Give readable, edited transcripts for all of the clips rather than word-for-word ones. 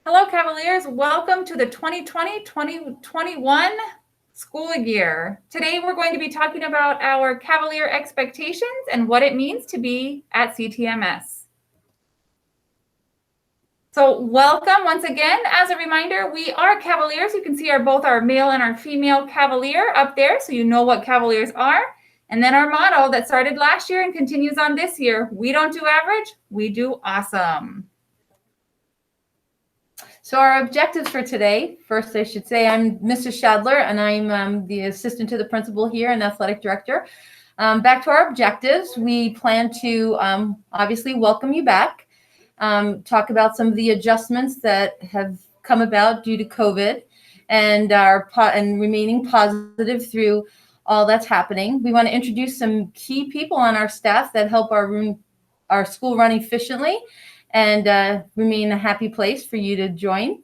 Hello, Cavaliers. Welcome to the 2020-2021 school year. Today, we're going to be talking about our Cavalier Expectations and what it means to be at CtMS. So welcome once again. As a reminder, we are Cavaliers. You can see both our male and our female Cavalier up there, so you know what Cavaliers are. And then our motto that started last year and continues on this year: we don't do average, we do awesome. So our objectives for today, first I should say I'm Mrs. Schadler, and I'm the assistant to the principal here and athletic director. Back to our objectives, we plan to obviously welcome you back, talk about some of the adjustments that have come about due to COVID, and remaining positive through all that's happening. We want to introduce some key people on our staff that help our school run efficiently and remain a happy place for you to join.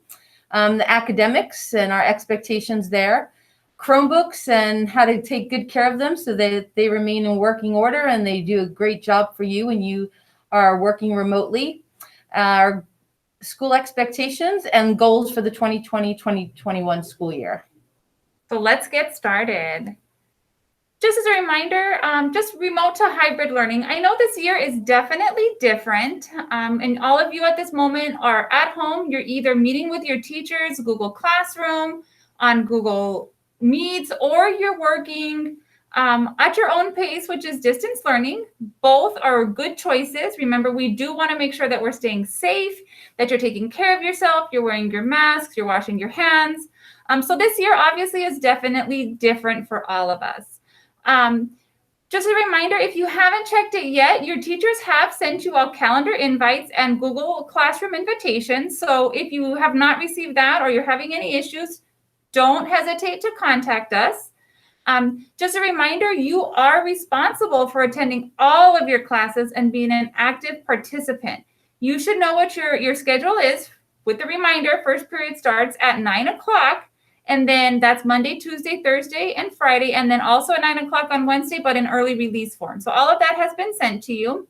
The academics and our expectations there, Chromebooks and how to take good care of them so that they remain in working order and they do a great job for you when you are working remotely. Our school expectations and goals for the 2020-2021 school year. So let's get started. Just as a reminder, just remote to hybrid learning. I know this year is definitely different, and all of you at this moment are at home. You're either meeting with your teachers, Google Classroom, on Google Meets, or you're working at your own pace, which is distance learning. Both are good choices. Remember, we do want to make sure that we're staying safe, that you're taking care of yourself, you're wearing your masks, you're washing your hands. So this year obviously is definitely different for all of us. Just a reminder, if you haven't checked it yet, your teachers have sent you all calendar invites and Google Classroom invitations. So if you have not received that or you're having any issues, don't hesitate to contact us. Just a reminder, you are responsible for attending all of your classes and being an active participant. You should know what your schedule is. With the reminder, first period starts at 9 o'clock. And then that's Monday, Tuesday, Thursday, and Friday, and then also at 9 o'clock on Wednesday, but in early release form. So all of that has been sent to you.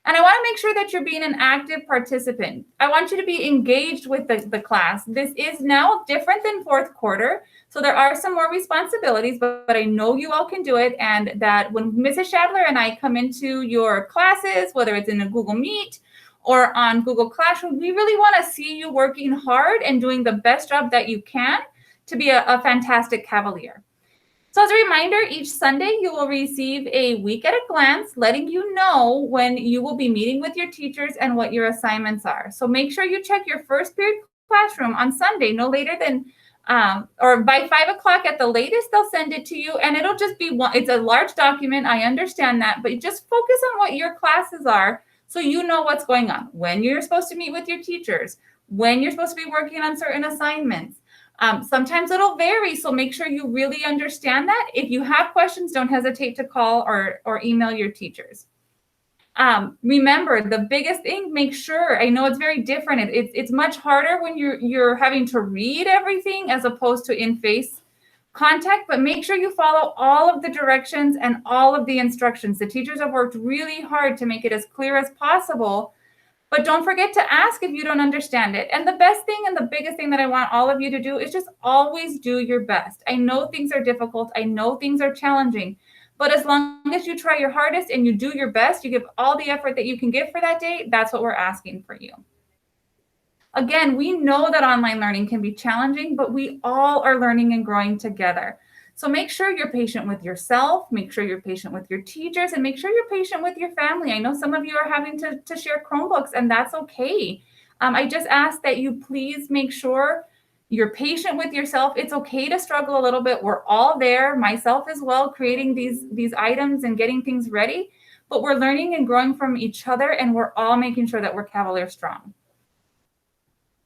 And I want to make sure that you're being an active participant. I want you to be engaged with the class. This is now different than fourth quarter, so there are some more responsibilities, but I know you all can do it, and that when Mrs. Schadler and I come into your classes, whether it's in a Google Meet or on Google Classroom, we really want to see you working hard and doing the best job that you can to be a fantastic Cavalier. So as a reminder, each Sunday you will receive a week at a glance, letting you know when you will be meeting with your teachers and what your assignments are. So make sure you check your first period classroom on Sunday, no later than, or by 5 o'clock at the latest, they'll send it to you, and it'll just be it's a large document, I understand that, but just focus on what your classes are, so you know what's going on, when you're supposed to meet with your teachers, when you're supposed to be working on certain assignments. Sometimes it'll vary, so make sure you really understand that. If you have questions, don't hesitate to call or email your teachers. Remember, the biggest thing, make sure, I know it's very different. It's much harder when you're having to read everything as opposed to in-face contact, but make sure you follow all of the directions and all of the instructions. The teachers have worked really hard to make it as clear as possible, but don't forget to ask if you don't understand it. And the best thing and the biggest thing that I want all of you to do is just always do your best. I know things are difficult. I know things are challenging, but as long as you try your hardest and you do your best, you give all the effort that you can give for that day, that's what we're asking for you. Again, we know that online learning can be challenging, but we all are learning and growing together. So make sure you're patient with yourself, make sure you're patient with your teachers, and make sure you're patient with your family. I know some of you are having to share Chromebooks, and that's okay. I just ask that you please make sure you're patient with yourself. It's okay to struggle a little bit. We're all there, myself as well, creating these items and getting things ready, but we're learning and growing from each other, and we're all making sure that we're Cavalier strong.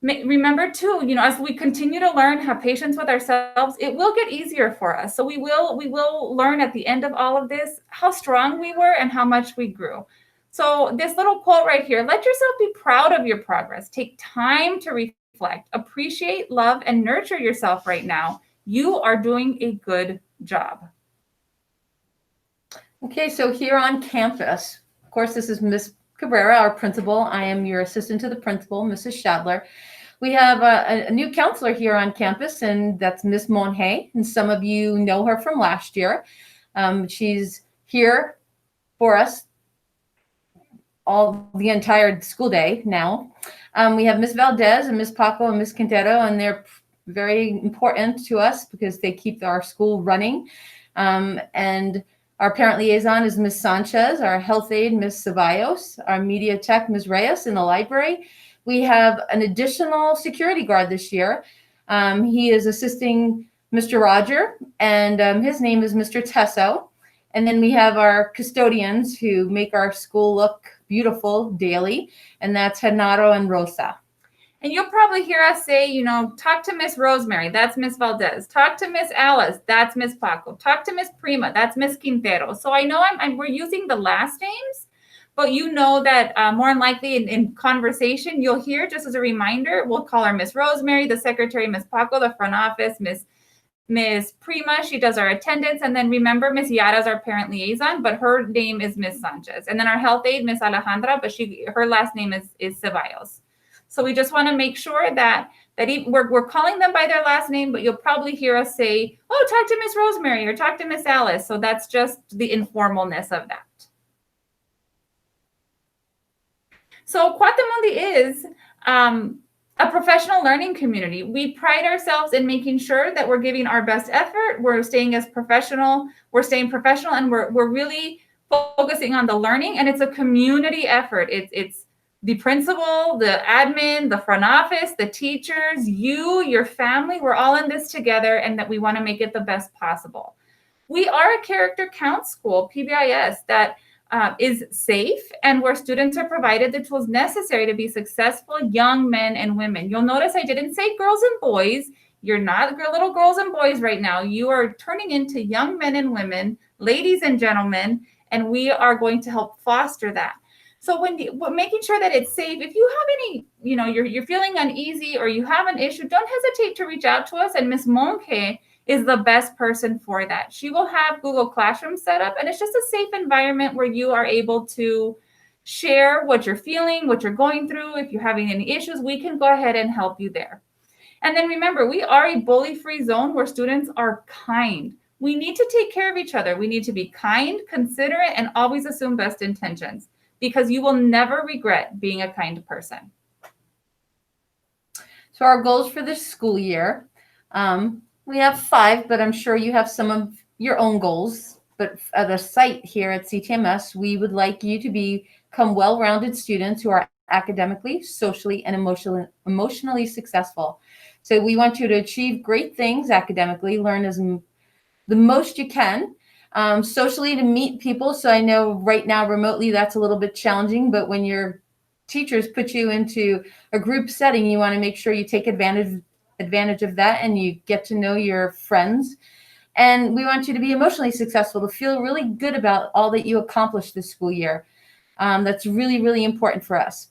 Remember too, as we continue to learn, have patience with ourselves, it will get easier for us. So we will learn at the end of all of this how strong we were and how much we grew. So this little quote right here: let yourself be proud of your progress. Take time to reflect, appreciate, love, and nurture yourself right now. You are doing a good job. Okay, so here on campus, of course, this is Miss Cabrera, our principal. I am your assistant to the principal, Mrs. Schadler. We have a new counselor here on campus, and that's Miss Monhay, and some of you know her from last year. She's here for us all the entire school day now. We have Miss Valdez and Miss Paco and Miss Quintero, and they're very important to us because they keep our school running. And our parent liaison is Miss Sanchez, our health aide, Miss Ceballos, our media tech, Ms. Reyes in the library. We have an additional security guard this year. He is assisting Mr. Roger, and his name is Mr. Tesso. And then we have our custodians who make our school look beautiful daily, and that's Genaro and Rosa. And you'll probably hear us say, you know, talk to Miss Rosemary, that's Miss Valdez. Talk to Miss Alice, that's Miss Paco. Talk to Miss Prima, that's Miss Quintero. So I know we're using the last names, but you know that more than likely in conversation, you'll hear, just as a reminder, we'll call her Miss Rosemary, the secretary, Miss Paco, the front office, Miss Prima, she does our attendance. And then remember, Miss Yara is our parent liaison, but her name is Miss Sanchez. And then our health aide, Miss Alejandra, but her last name is Ceballos. So we just want to make sure that we're calling them by their last name, but you'll probably hear us say, oh, talk to Miss Rosemary or talk to Miss Alice. So that's just the informalness of that. So Coatimundi is a professional learning community. We pride ourselves in making sure that we're giving our best effort. We're staying professional, and we're really focusing on the learning. And it's a community effort. It's the principal, the admin, the front office, the teachers, you, your family, we're all in this together, and that we want to make it the best possible. We are a character count school, PBIS, that is safe and where students are provided the tools necessary to be successful young men and women. You'll notice I didn't say girls and boys. You're not little girls and boys right now. You are turning into young men and women, ladies and gentlemen, and we are going to help foster that. So we're making sure that it's safe. If you have any, you know, you're feeling uneasy or you have an issue, don't hesitate to reach out to us. And Ms. Monke is the best person for that. She will have Google Classroom set up, and it's just a safe environment where you are able to share what you're feeling, what you're going through. If you're having any issues, we can go ahead and help you there. And then remember, we are a bully-free zone where students are kind. We need to take care of each other. We need to be kind, considerate, and always assume best intentions, because you will never regret being a kind person. So our goals for this school year, we have 5, but I'm sure you have some of your own goals. But at the site here at CtMS, we would like you to become well-rounded students who are academically, socially, and emotionally successful. So we want you to achieve great things academically, learn the most you can, socially, to meet people. So I know right now remotely that's a little bit challenging, but when your teachers put you into a group setting, you want to make sure you take advantage of that and you get to know your friends. And we want you to be emotionally successful, to feel really good about all that you accomplished this school year. That's really, really important for us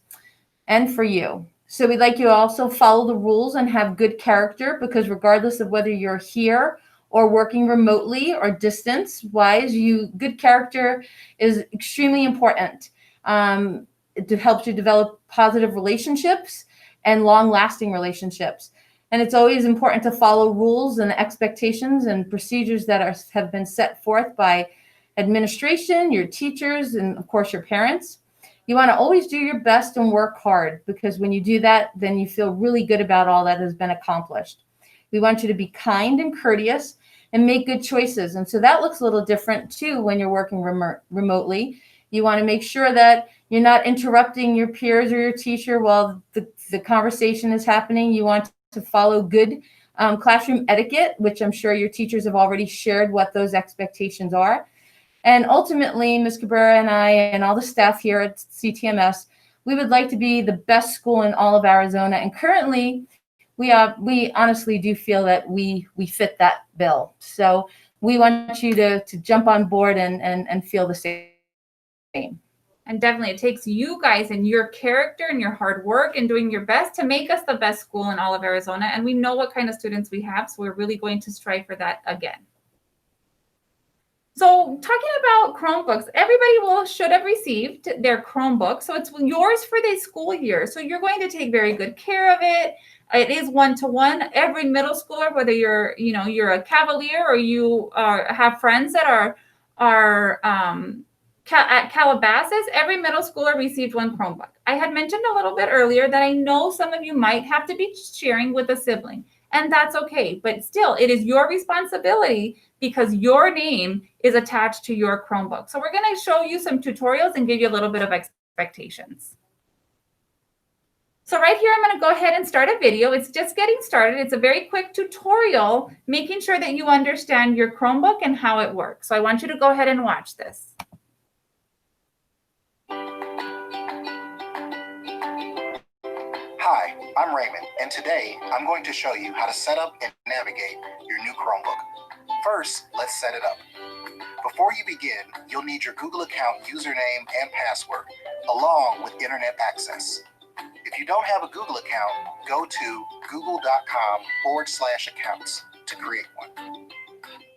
and for you. So we'd like you to also follow the rules and have good character, because regardless of whether you're here or working remotely or distance-wise, good character is extremely important. It helps you develop positive relationships and long-lasting relationships. And it's always important to follow rules and expectations and procedures that have been set forth by administration, your teachers, and of course your parents. You want to always do your best and work hard, because when you do that, then you feel really good about all that has been accomplished. We want you to be kind and courteous and make good choices. And so that looks a little different too when you're working remotely. You want to make sure that you're not interrupting your peers or your teacher while the conversation is happening. You want to follow good classroom etiquette, which I'm sure your teachers have already shared what those expectations are. And ultimately, Ms. Cabrera and I and all the staff here at CtMS, we would like to be the best school in all of Arizona. And currently, we honestly do feel that we fit that bill. So we want you to jump on board and feel the same. And definitely it takes you guys and your character and your hard work and doing your best to make us the best school in all of Arizona. And we know what kind of students we have, so we're really going to strive for that again. So talking about Chromebooks, everybody should have received their Chromebook. So it's yours for the school year. So you're going to take very good care of it. It is one-to-one. Every middle schooler, whether you're a Cavalier or you have friends that are at Calabasas, every middle schooler received one Chromebook. I had mentioned a little bit earlier that I know some of you might have to be sharing with a sibling, and that's okay. But still, it is your responsibility because your name is attached to your Chromebook. So we're going to show you some tutorials and give you a little bit of expectations. So right here, I'm going to go ahead and start a video. It's just getting started. It's a very quick tutorial, making sure that you understand your Chromebook and how it works. So I want you to go ahead and watch this. Hi, I'm Raymond, and today I'm going to show you how to set up and navigate your new Chromebook. First, let's set it up. Before you begin, you'll need your Google account username and password, along with internet access. If you don't have a Google account, go to google.com/accounts to create one.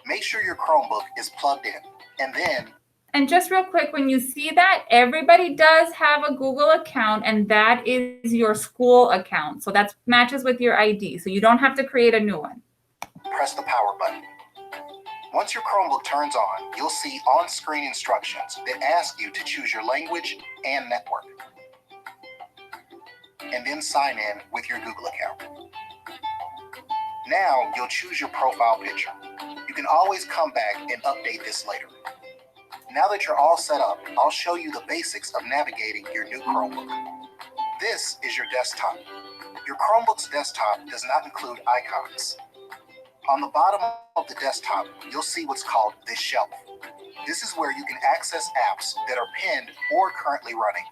Make sure your Chromebook is plugged in, and then And just real quick, when you see that, everybody does have a Google account, and that is your school account. So that matches with your ID. So you don't have to create a new one. press the power button. Once your Chromebook turns on, you'll see on-screen instructions that ask you to choose your language and network, and then sign in with your Google account. Now you'll choose your profile picture. You can always come back and update this later. Now that you're all set up, I'll show you the basics of navigating your new Chromebook. This is your desktop. Your Chromebook's desktop does not include icons. On the bottom of the desktop, you'll see what's called the shelf. This is where you can access apps that are pinned or currently running.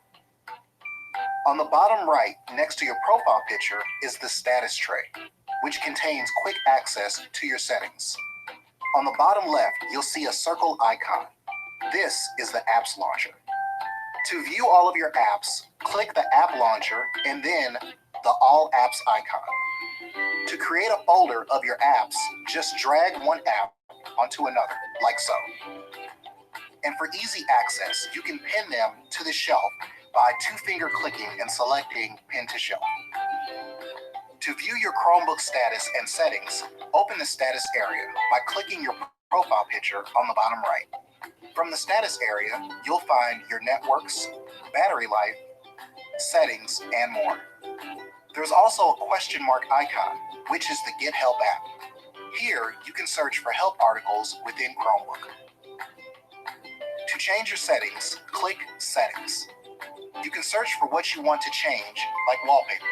On the bottom right, next to your profile picture, is the status tray, which contains quick access to your settings. On the bottom left, you'll see a circle icon. This is the apps launcher. To view all of your apps, click the app launcher and then the all apps icon. To create a folder of your apps, just drag one app onto another, like so. And for easy access, you can pin them to the shelf by two-finger clicking and selecting Pin to Shelf. To view your Chromebook status and settings, open the status area by clicking your profile picture on the bottom right. From the status area, you'll find your networks, battery life, settings, and more. There's also a question mark icon, which is the Get Help app. Here, you can search for help articles within Chromebook. To change your settings, click Settings. You can search for what you want to change, like wallpaper.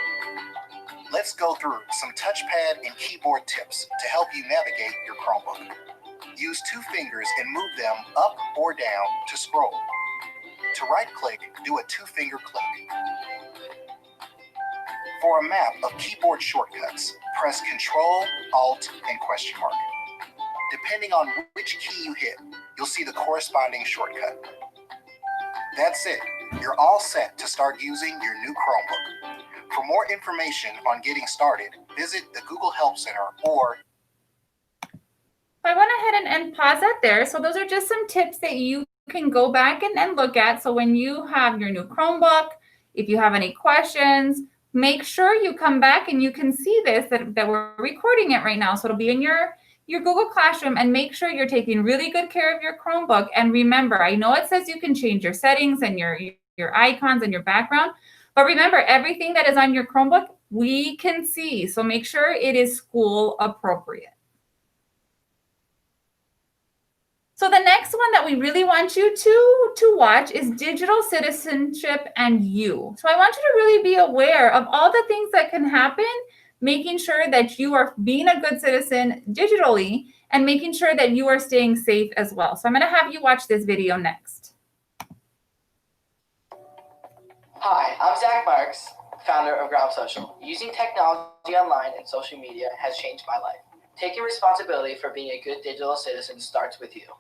Let's go through some touchpad and keyboard tips to help you navigate your Chromebook. Use two fingers and move them up or down to scroll. To right-click, do a two-finger click. For a map of keyboard shortcuts, press Control, Alt, and question mark. Depending on which key you hit, you'll see the corresponding shortcut. That's it. You're all set to start using your new Chromebook. For more information on getting started, visit the Google Help Center or I went ahead and pause that there. So those are just some tips that you can go back and look at. So when you have your new Chromebook, if you have any questions, make sure you come back and you can see this, that we're recording it right now. So it'll be in your Google Classroom, and make sure you're taking really good care of your Chromebook. And remember, I know it says you can change your settings and your icons and your background, but remember, everything that is on your Chromebook, we can see. So make sure it is school appropriate. So the next one that we really want you to watch is Digital Citizenship and You. So I want you to really be aware of all the things that can happen, making sure that you are being a good citizen digitally and making sure that you are staying safe as well. So I'm going to have you watch this video next. Hi, I'm Zach Marks, founder of Ground Social. Using technology online and social media has changed my life. Taking responsibility for being a good digital citizen starts with you.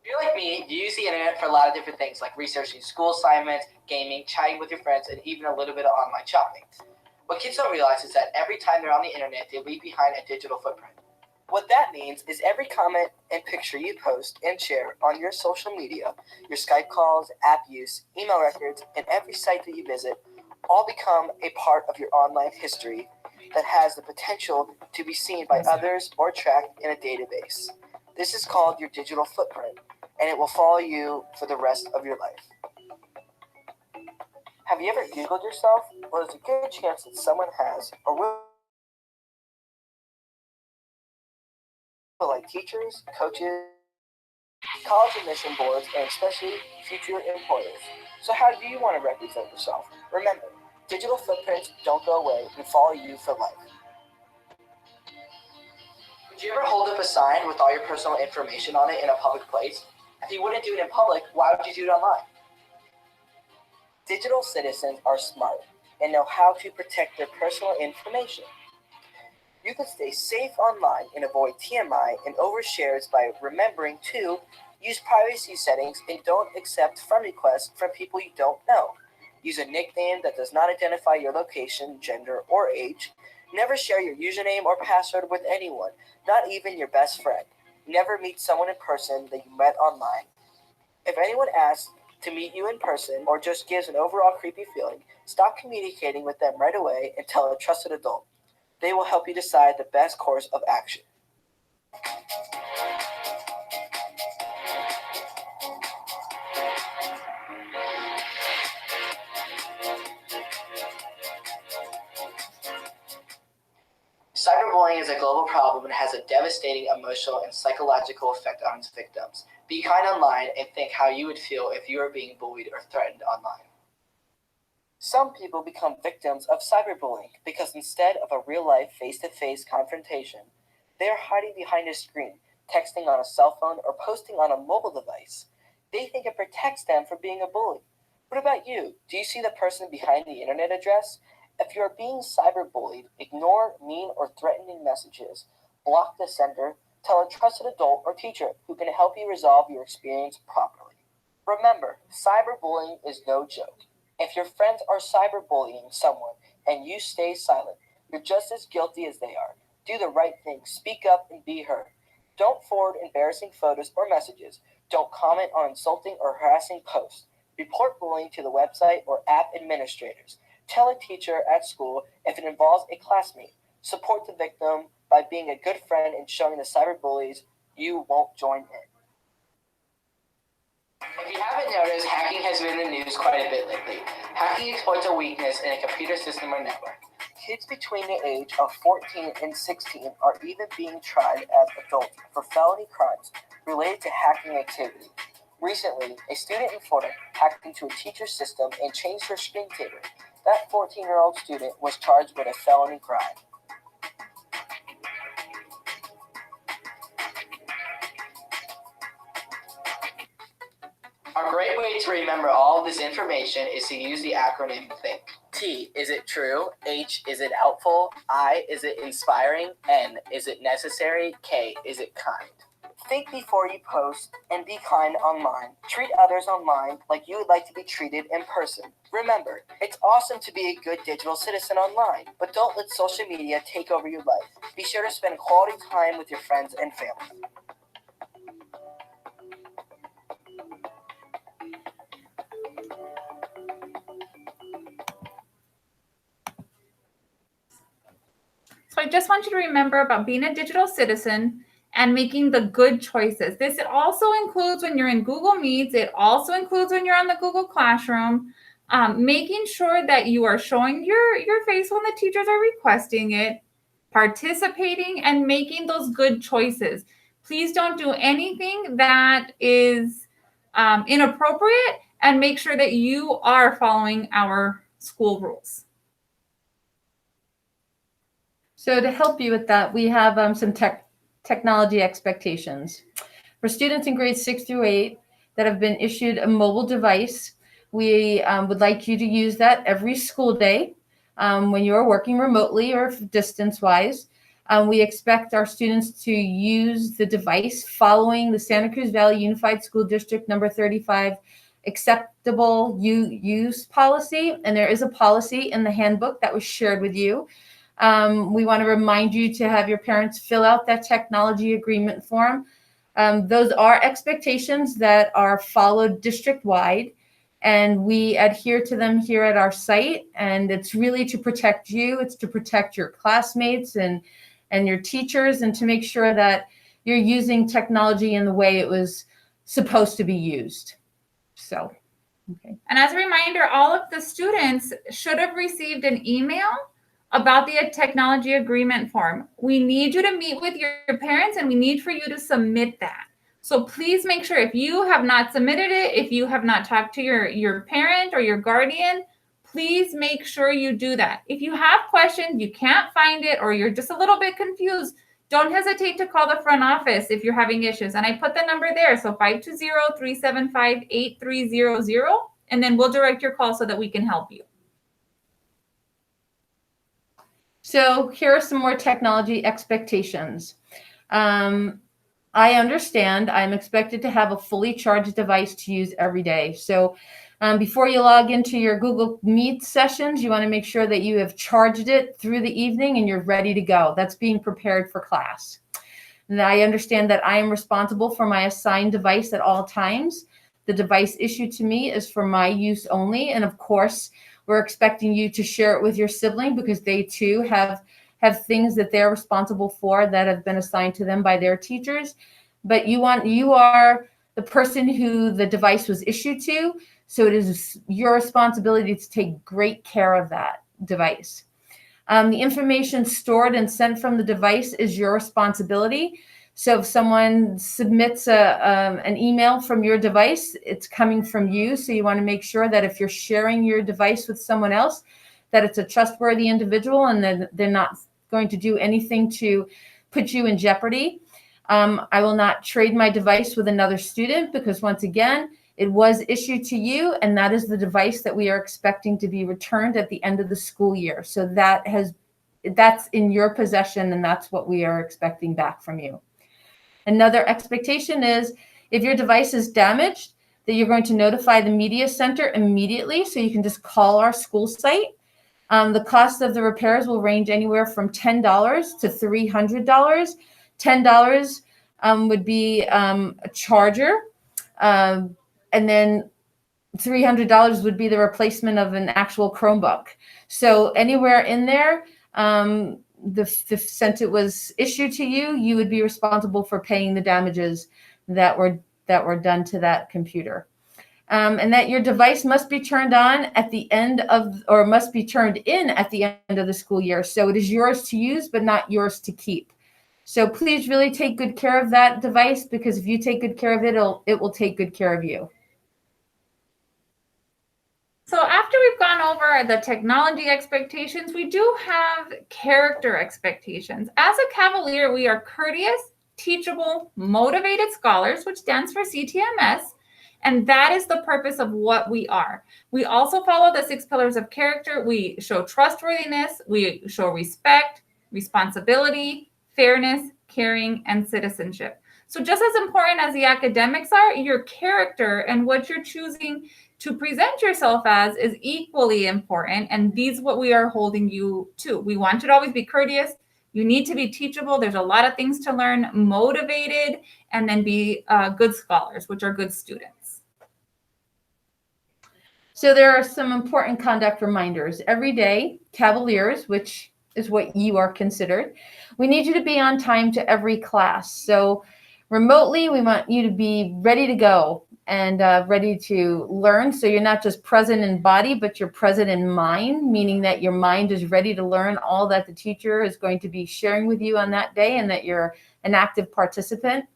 If you're like me, you use the internet for a lot of different things, like researching school assignments, gaming, chatting with your friends, and even a little bit of online shopping. What kids don't realize is that every time they're on the internet, they leave behind a digital footprint. What that means is every comment and picture you post and share on your social media, your Skype calls, app use, email records, and every site that you visit all become a part of your online history that has the potential to be seen by others or tracked in a database. This is called your digital footprint, and it will follow you for the rest of your life. Have you ever Googled yourself? Well, there's a good chance that someone has, or will, like teachers, coaches, college admission boards, and especially future employers. So how do you want to represent yourself? Remember, digital footprints don't go away and follow you for life. Would you ever hold up a sign with all your personal information on it in a public place? If you wouldn't do it in public, why would you do it online? Digital citizens are smart and know how to protect their personal information. You can stay safe online and avoid TMI and overshares by remembering to use privacy settings and don't accept friend requests from people you don't know. Use a nickname that does not identify your location, gender, or age. Never share your username or password with anyone, not even your best friend. Never meet someone in person that you met online. If anyone asks to meet you in person or just gives an overall creepy feeling, stop communicating with them right away and tell a trusted adult. They will help you decide the best course of action. Cyberbullying is a global problem and has a devastating emotional and psychological effect on its victims. Be kind online and think how you would feel if you were being bullied or threatened online. Some people become victims of cyberbullying because instead of a real-life face-to-face confrontation, they are hiding behind a screen, texting on a cell phone, or posting on a mobile device. They think it protects them from being a bully. What about you? Do you see the person behind the internet address? If you are being cyberbullied, ignore mean or threatening messages, block the sender, tell a trusted adult or teacher who can help you resolve your experience properly. Remember, cyberbullying is no joke. If your friends are cyberbullying someone and you stay silent, you're just as guilty as they are. Do the right thing, speak up, and be heard. Don't forward embarrassing photos or messages. Don't comment on insulting or harassing posts. Report bullying to the website or app administrators. Tell a teacher at school if it involves a classmate. Support the victim by being a good friend and showing the cyberbullies you won't join in. If you haven't noticed, hacking has been in the news quite a bit lately. Hacking exploits a weakness in a computer system or network. Kids between the age of 14 and 16 are even being tried as adults for felony crimes related to hacking activity. Recently, a student in Florida hacked into a teacher's system and changed her screensaver. That 14-year-old student was charged with a felony crime. A great way to remember all of this information is to use the acronym THINK. T, is it true? H, is it helpful? I, is it inspiring? N, is it necessary? K, is it kind? Think before you post and be kind online. Treat others online like you would like to be treated in person. Remember, it's awesome to be a good digital citizen online, but don't let social media take over your life. Be sure to spend quality time with your friends and family. So I just want you to remember about being a digital citizen and making the good choices. This also includes when you're in Google Meets. It also includes when you're on the Google Classroom. Making sure that you are showing your face when the teachers are requesting it, participating, and making those good choices. Please don't do anything that is inappropriate, and make sure that you are following our school rules. So to help you with that, we have some technology expectations. For students in grades 6 through 8 that have been issued a mobile device, we would like you to use that every school day when you are working remotely or distance-wise. We expect our students to use the device following the Santa Cruz Valley Unified School District number 35 acceptable use policy. And there is a policy in the handbook that was shared with you. We want to remind you to have your parents fill out that technology agreement form. Those are expectations that are followed district-wide, and we adhere to them here at our site. And it's really to protect you. It's to protect your classmates and your teachers, and to make sure that you're using technology in the way it was supposed to be used. So, okay. And as a reminder, all of the students should have received an email about the technology agreement form. We need you to meet with your parents, and we need for you to submit that. So please make sure, if you have not submitted it, if you have not talked to your parent or your guardian, please make sure you do that. If you have questions, you can't find it, or you're just a little bit confused, don't hesitate to call the front office if you're having issues. And I put the number there, so 520-375-8300, and then we'll direct your call so that we can help you. So here are some more technology expectations. I understand I'm expected to have a fully charged device to use every day. So before you log into your Google Meet sessions, you want to make sure that you have charged it through the evening and you're ready to go. That's being prepared for class. And I understand that I am responsible for my assigned device at all times. The device issued to me is for my use only. And of course, we're expecting you to share it with your sibling, because they too have things that they're responsible for that have been assigned to them by their teachers. But you are the person who the device was issued to, so it is your responsibility to take great care of that device. The information stored and sent from the device is your responsibility. So if someone submits an email from your device, it's coming from you. So you want to make sure that if you're sharing your device with someone else, that it's a trustworthy individual and that they're not going to do anything to put you in jeopardy. I will not trade my device with another student, because once again, it was issued to you, and that is the device that we are expecting to be returned at the end of the school year. So that's in your possession, and that's what we are expecting back from you. Another expectation is, if your device is damaged, that you're going to notify the media center immediately, so you can just call our school site. The cost of the repairs will range anywhere from $10 to $300. $10 would be a charger, and then $300 would be the replacement of an actual Chromebook. So anywhere in there, since it was issued to you, you would be responsible for paying the damages that were done to that computer. And that your device must be turned on at the end of, or must be turned in at the end of the school year. So it is yours to use, but not yours to keep. So please really take good care of that device, because if you take good care of it, it will take good care of you. So after we've gone over the technology expectations, we do have character expectations. As a Cavalier, we are courteous, teachable, motivated scholars, which stands for CtMS. And that is the purpose of what we are. We also follow the 6 pillars of character. We show trustworthiness, we show respect, responsibility, fairness, caring, and citizenship. So just as important as the academics are, your character and what you're choosing to present yourself as is equally important. And these are what we are holding you to. We want you to always be courteous. You need to be teachable. There's a lot of things to learn, motivated, and then be good scholars, which are good students. So there are some important conduct reminders. Every day, Cavaliers, which is what you are considered, we need you to be on time to every class. So remotely, we want you to be ready to go and ready to learn. So you're not just present in body, but you're present in mind, meaning that your mind is ready to learn all that the teacher is going to be sharing with you on that day, and that you're an active participant.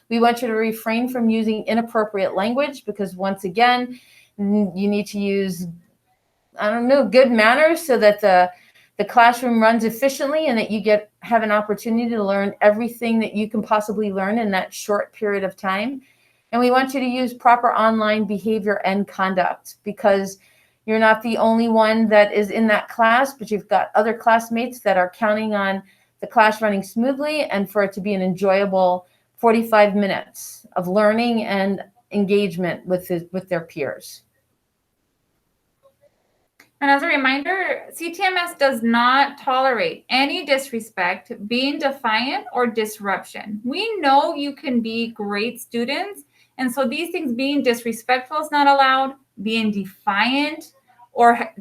We want you to refrain from using inappropriate language, because once again, you need to use, good manners so that the classroom runs efficiently, and that you have an opportunity to learn everything that you can possibly learn in that short period of time. And we want you to use proper online behavior and conduct, because you're not the only one that is in that class, but you've got other classmates that are counting on the class running smoothly and for it to be an enjoyable 45 minutes of learning and engagement with their peers. And as a reminder, CtMS does not tolerate any disrespect, being defiant, or disruption. We know you can be great students, and so these things, being disrespectful is not allowed, being defiant or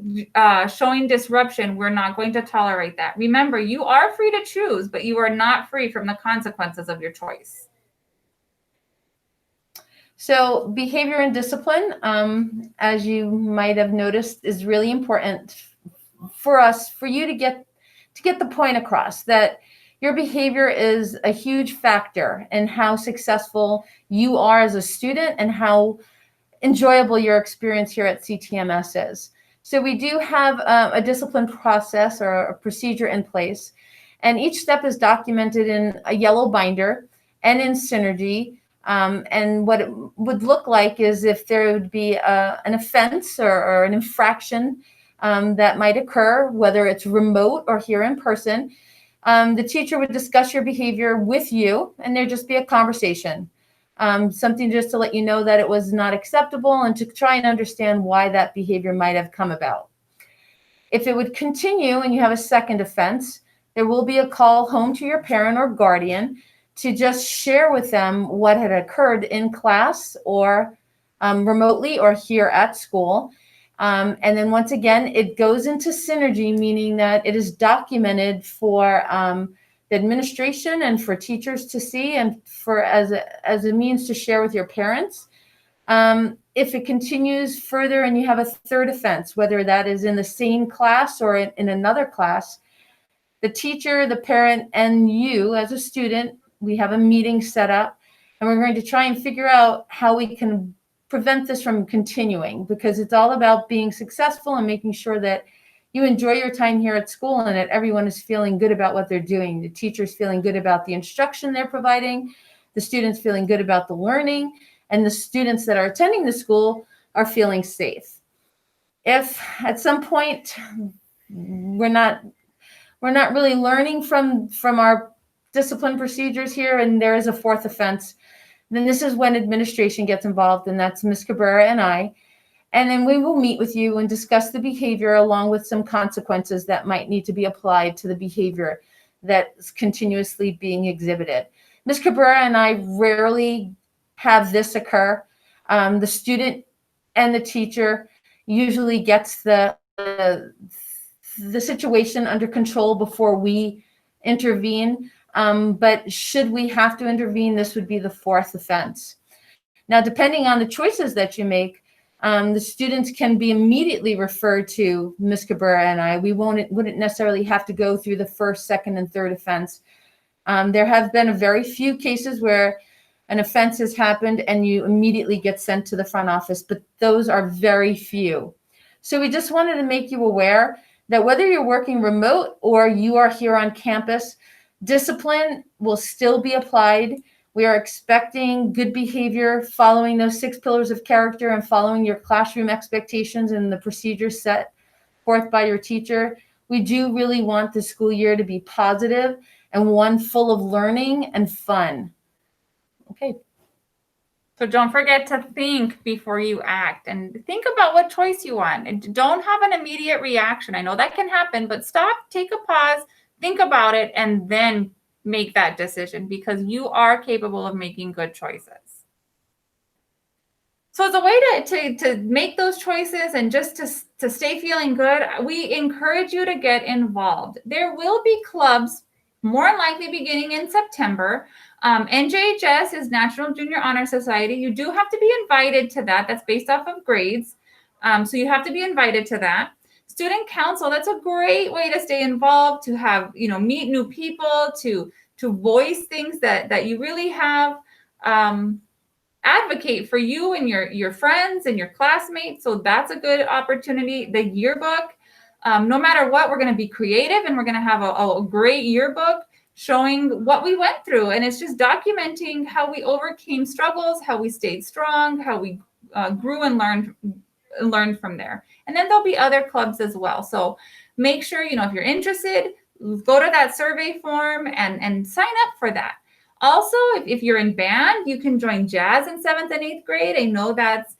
showing disruption, we're not going to tolerate that. Remember, you are free to choose, but you are not free from the consequences of your choice. So behavior and discipline, as you might have noticed, is really important for us, for you to get the point across that your behavior is a huge factor in how successful you are as a student and how enjoyable your experience here at CtMS is. So we do have a discipline process or a procedure in place, and each step is documented in a yellow binder and in Synergy. And what it would look like is if there would be an offense or an infraction that might occur, whether it's remote or here in person, the teacher would discuss your behavior with you, and there'd just be a conversation. Something just to let you know that it was not acceptable and to try and understand why that behavior might have come about. If it would continue and you have a second offense, there will be a call home to your parent or guardian to just share with them what had occurred in class or remotely or here at school. And then once again, it goes into Synergy, meaning that it is documented for the administration and for teachers to see and for as a means to share with your parents. If it continues further and you have a third offense, whether that is in the same class or in another class, the teacher, the parent, and you as a student, we have a meeting set up, and we're going to try and figure out how we can prevent this from continuing, because it's all about being successful and making sure that you enjoy your time here at school and that everyone is feeling good about what they're doing. The teachers feeling good about the instruction they're providing, the students feeling good about the learning, and the students that are attending the school are feeling safe. If at some point we're not really learning from our discipline procedures here and there is a fourth offense, then this is when administration gets involved, and that's Ms. Cabrera and I. And then we will meet with you and discuss the behavior along with some consequences that might need to be applied to the behavior that's continuously being exhibited. Ms. Cabrera and I rarely have this occur. The student and the teacher usually gets the situation under control before we intervene. But should we have to intervene, this would be the fourth offense. Now, depending on the choices that you make, the students can be immediately referred to Ms. Cabrera and I. We wouldn't necessarily have to go through the first, second, and third offense. There have been a very few cases where an offense has happened and you immediately get sent to the front office, but those are very few. So we just wanted to make you aware that whether you're working remote or you are here on campus, discipline will still be applied. We are expecting good behavior, following those 6 pillars of character and following your classroom expectations and the procedures set forth by your teacher. We do really want the school year to be positive and one full of learning and fun. Okay. So don't forget to think before you act, and think about what choice you want. And don't have an immediate reaction. I know that can happen, but stop, take a pause, think about it, and then make that decision, because you are capable of making good choices. So as a way to make those choices and just to stay feeling good, we encourage you to get involved. There will be clubs, more than likely beginning in September. NJHS is National Junior Honor Society. You do have to be invited to that. That's based off of grades. So you have to be invited to that. Student council, that's a great way to stay involved, to have, meet new people, to voice things that you really have, advocate for you and your friends and your classmates. So that's a good opportunity. The yearbook, no matter what, we're going to be creative and we're going to have a great yearbook showing what we went through. And it's just documenting how we overcame struggles, how we stayed strong, how we grew and learned from there. And then there'll be other clubs as well. So make sure, if you're interested, go to that survey form and sign up for that. Also, if you're in band, you can join jazz in 7th and 8th grade. I know that's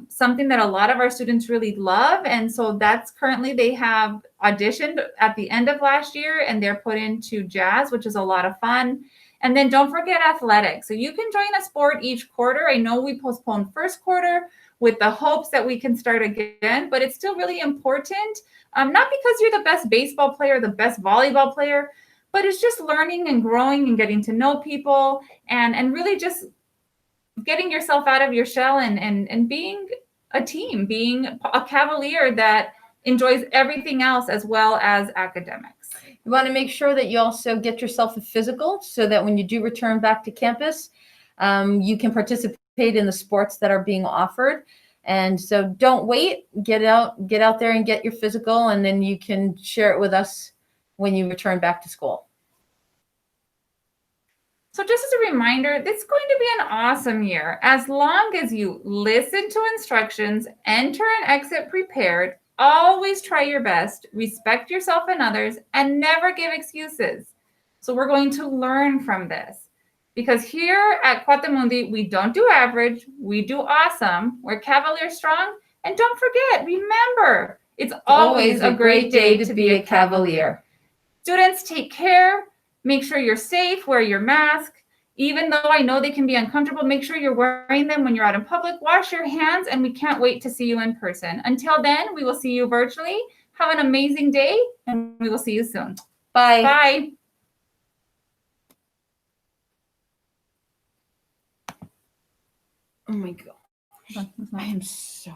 something that a lot of our students really love. And so that's currently, they have auditioned at the end of last year and they're put into jazz, which is a lot of fun. And then don't forget athletics. So you can join a sport each quarter. I know we postponed first quarter with the hopes that we can start again, but it's still really important. Not because you're the best baseball player, the best volleyball player, but it's just learning and growing and getting to know people and really just getting yourself out of your shell and being a team, being a Cavalier that enjoys everything else as well as academics. You want to make sure that you also get yourself a physical so that when you do return back to campus, you can participate in the sports that are being offered. And so don't wait, get out there and get your physical, and then you can share it with us when you return back to school. So just as a reminder, this is going to be an awesome year. As long as you listen to instructions, enter and exit prepared, always try your best, respect yourself and others, and never give excuses. So we're going to learn from this. Because here at Coatimundi, we don't do average, we do awesome. We're Cavalier strong. And don't forget, remember, it's always a great day to be a Cavalier. Students, take care. Make sure you're safe, wear your mask. Even though I know they can be uncomfortable, make sure you're wearing them when you're out in public. Wash your hands, and we can't wait to see you in person. Until then, we will see you virtually. Have an amazing day, and we will see you soon. Bye. Bye. Oh my God. I am so